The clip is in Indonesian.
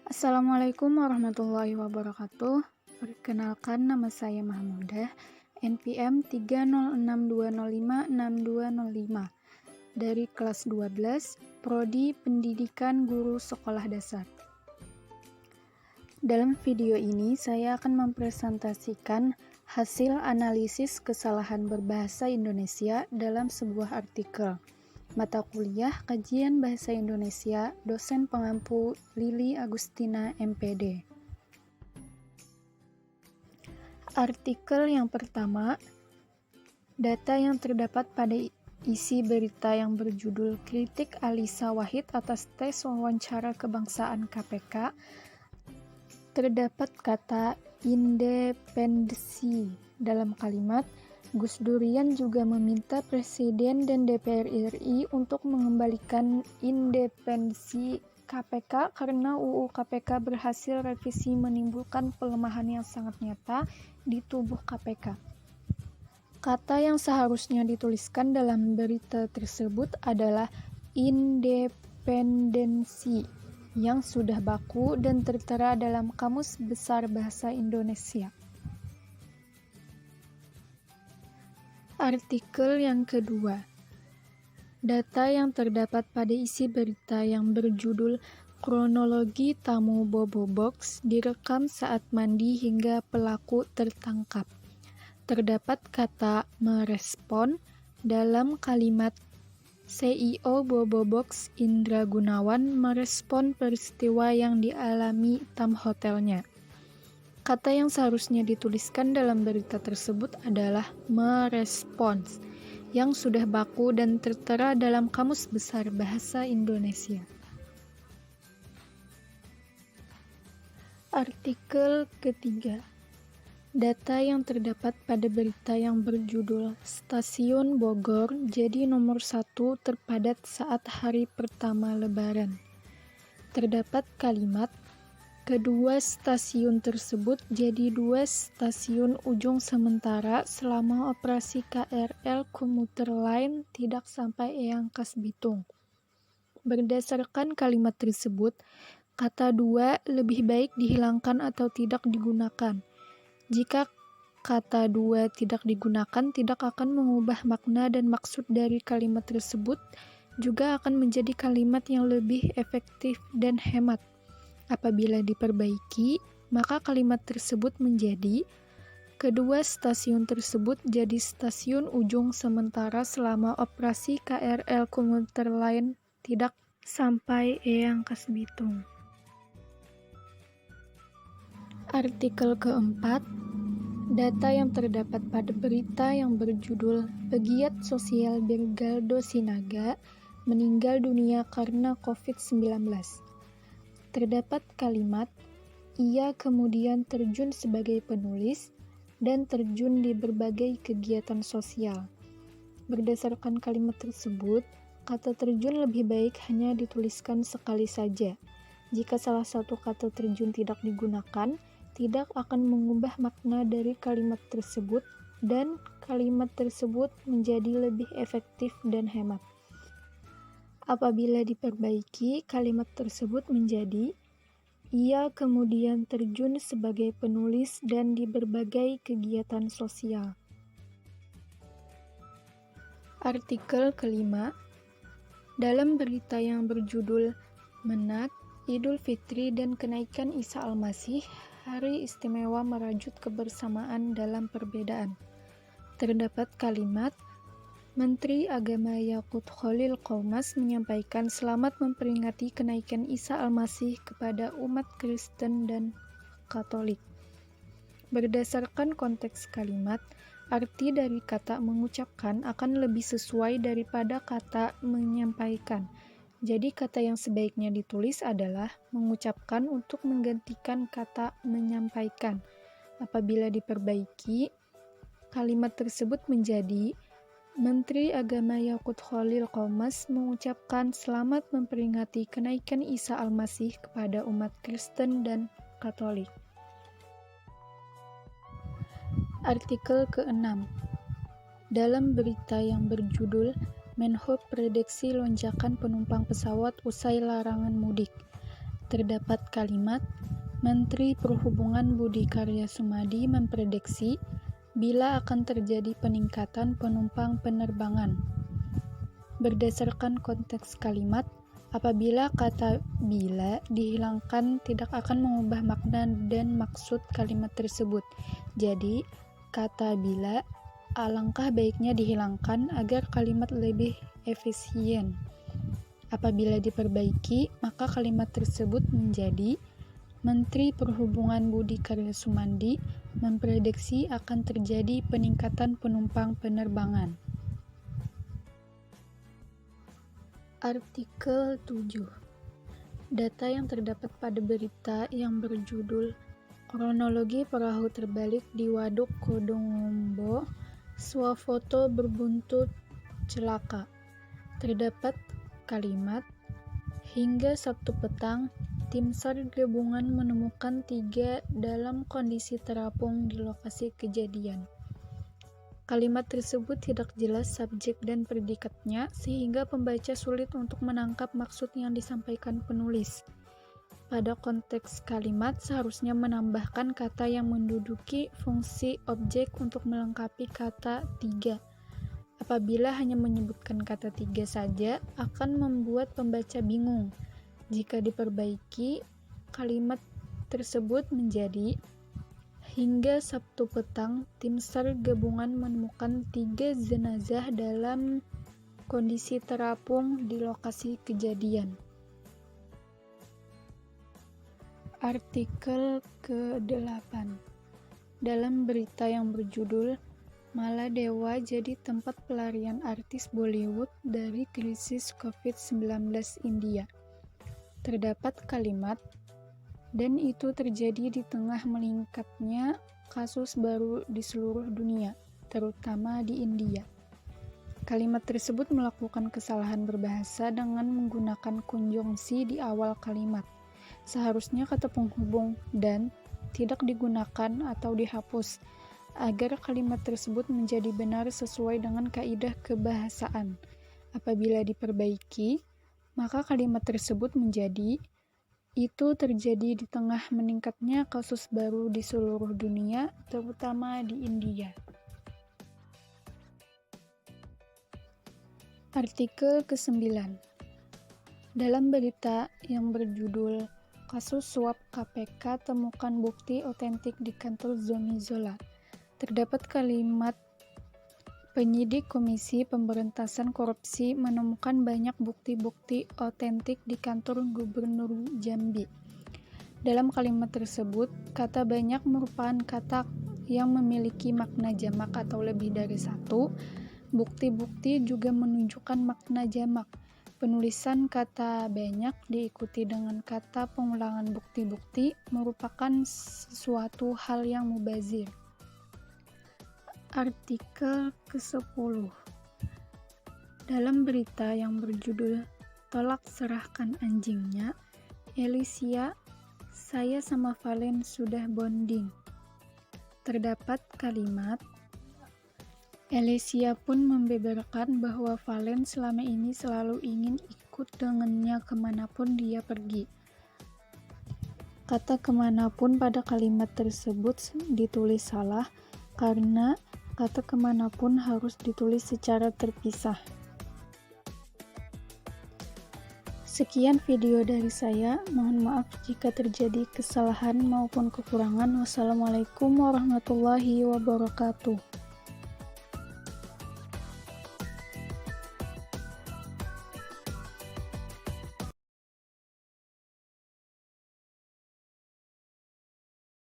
Assalamualaikum warahmatullahi wabarakatuh. Perkenalkan, nama saya Mahmudah, NPM 30620562205 dari kelas 12, Prodi Pendidikan Guru Sekolah Dasar. Dalam video ini, saya akan mempresentasikan hasil analisis kesalahan berbahasa Indonesia dalam sebuah artikel. Mata kuliah Kajian Bahasa Indonesia, dosen pengampu Lili Agustina, MPD. Artikel yang pertama, data yang terdapat pada isi berita yang berjudul Kritik Alisa Wahid atas tes wawancara kebangsaan KPK, terdapat kata independensi dalam kalimat. Gus Durian juga meminta Presiden dan DPR RI untuk mengembalikan independensi KPK karena UU KPK berhasil revisi menimbulkan pelemahan yang sangat nyata di tubuh KPK. Kata yang seharusnya dituliskan dalam berita tersebut adalah independensi yang sudah baku dan tertera dalam Kamus Besar Bahasa Indonesia. Artikel yang kedua, data yang terdapat pada isi berita yang berjudul Kronologi Tamu Bobo Box direkam saat mandi hingga pelaku tertangkap. Terdapat kata merespon dalam kalimat. CEO Bobo Box Indra Gunawan merespon peristiwa yang dialami tamu hotelnya. Kata yang seharusnya dituliskan dalam berita tersebut adalah merespons, yang sudah baku dan tertera dalam Kamus Besar Bahasa Indonesia. Artikel ketiga, data yang terdapat pada berita yang berjudul Stasiun Bogor jadi nomor 1 terpadat saat hari pertama Lebaran. Terdapat kalimat, kedua stasiun tersebut jadi 2 stasiun ujung sementara selama operasi KRL Komuter Line tidak sampai Eyang-Kas Bitung. Berdasarkan kalimat tersebut, kata 2 lebih baik dihilangkan atau tidak digunakan. Jika kata 2 tidak digunakan, tidak akan mengubah makna dan maksud dari kalimat tersebut, juga akan menjadi kalimat yang lebih efektif dan hemat. Apabila diperbaiki, maka kalimat tersebut menjadi kedua stasiun tersebut jadi stasiun ujung sementara selama operasi KRL Komuter Line tidak sampai Eyang-Kas Bitung. Artikel keempat, data yang terdapat pada berita yang berjudul Pegiat Sosial Bergaldo Sinaga meninggal dunia karena COVID-19. Terdapat kalimat, ia kemudian terjun sebagai penulis dan terjun di berbagai kegiatan sosial. Berdasarkan kalimat tersebut, kata terjun lebih baik hanya dituliskan sekali saja. Jika salah satu kata terjun tidak digunakan, tidak akan mengubah makna dari kalimat tersebut dan kalimat tersebut menjadi lebih efektif dan hemat. Apabila diperbaiki, kalimat tersebut menjadi ia kemudian terjun sebagai penulis dan di berbagai kegiatan sosial. Artikel kelima, dalam berita yang berjudul Menak, Idul Fitri dan Kenaikan Isa Al-Masih, Hari Istimewa Merajut Kebersamaan dalam Perbedaan. Terdapat kalimat, Menteri Agama Yakut Khalil Qomas menyampaikan selamat memperingati kenaikan Isa Al-Masih kepada umat Kristen dan Katolik. Berdasarkan konteks kalimat, arti dari kata mengucapkan akan lebih sesuai daripada kata menyampaikan. Jadi kata yang sebaiknya ditulis adalah mengucapkan untuk menggantikan kata menyampaikan. Apabila diperbaiki, kalimat tersebut menjadi Menteri Agama Yakut Khalil Qomas mengucapkan selamat memperingati kenaikan Isa Al-Masih kepada umat Kristen dan Katolik. Artikel ke-6, dalam berita yang berjudul Menhub prediksi lonjakan penumpang pesawat usai larangan mudik, terdapat kalimat Menteri Perhubungan Budi Karya Sumadi memprediksi bila akan terjadi peningkatan penumpang penerbangan. Berdasarkan konteks kalimat, apabila kata bila dihilangkan tidak akan mengubah makna dan maksud kalimat tersebut. Jadi, kata bila alangkah baiknya dihilangkan agar kalimat lebih efisien. Apabila diperbaiki, maka kalimat tersebut menjadi Menteri Perhubungan Budi Karya Sumadi memprediksi akan terjadi peningkatan penumpang penerbangan. Artikel 7. Data yang terdapat pada berita yang berjudul Kronologi Perahu Terbalik di Waduk Kodongombo, swafoto berbuntut celaka. Terdapat kalimat, hingga Sabtu petang, tim SAR gabungan menemukan 3 dalam kondisi terapung di lokasi kejadian. Kalimat tersebut tidak jelas subjek dan predikatnya, sehingga pembaca sulit untuk menangkap maksud yang disampaikan penulis. Pada konteks kalimat, seharusnya menambahkan kata yang menduduki fungsi objek untuk melengkapi kata 3. Apabila hanya menyebutkan kata 3 saja, akan membuat pembaca bingung. Jika diperbaiki, kalimat tersebut menjadi hingga Sabtu petang, tim SAR gabungan menemukan 3 jenazah dalam kondisi terapung di lokasi kejadian. Artikel ke-8. Dalam berita yang berjudul Maladewa jadi tempat pelarian artis Bollywood dari krisis COVID-19 India, terdapat kalimat, dan itu terjadi di tengah meningkatnya kasus baru di seluruh dunia, terutama di India. Kalimat tersebut melakukan kesalahan berbahasa dengan menggunakan konjungsi di awal kalimat. Seharusnya kata penghubung dan tidak digunakan atau dihapus, agar kalimat tersebut menjadi benar sesuai dengan kaidah kebahasaan. Apabila diperbaiki, maka kalimat tersebut menjadi itu terjadi di tengah meningkatnya kasus baru di seluruh dunia, terutama di India. Artikel ke-9. Dalam berita yang berjudul Kasus Suap KPK temukan bukti otentik di kantor Zumi Zola, terdapat kalimat penyidik Komisi Pemberantasan Korupsi menemukan banyak bukti-bukti otentik di kantor Gubernur Jambi. Dalam kalimat tersebut, kata banyak merupakan kata yang memiliki makna jamak atau lebih dari satu. Bukti-bukti juga menunjukkan makna jamak. Penulisan kata banyak diikuti dengan kata pengulangan bukti-bukti merupakan sesuatu hal yang mubazir. Artikel ke-10. Dalam berita yang berjudul Tolak Serahkan Anjingnya, Alicia, saya sama Valen sudah bonding, terdapat kalimat, Alicia pun membeberkan bahwa Valen selama ini selalu ingin ikut dengannya kemanapun dia pergi. Kata kemanapun pada kalimat tersebut ditulis salah, karena kata kemanapun harus ditulis secara terpisah. Sekian video dari saya, mohon maaf jika terjadi kesalahan maupun kekurangan. Wassalamualaikum warahmatullahi wabarakatuh.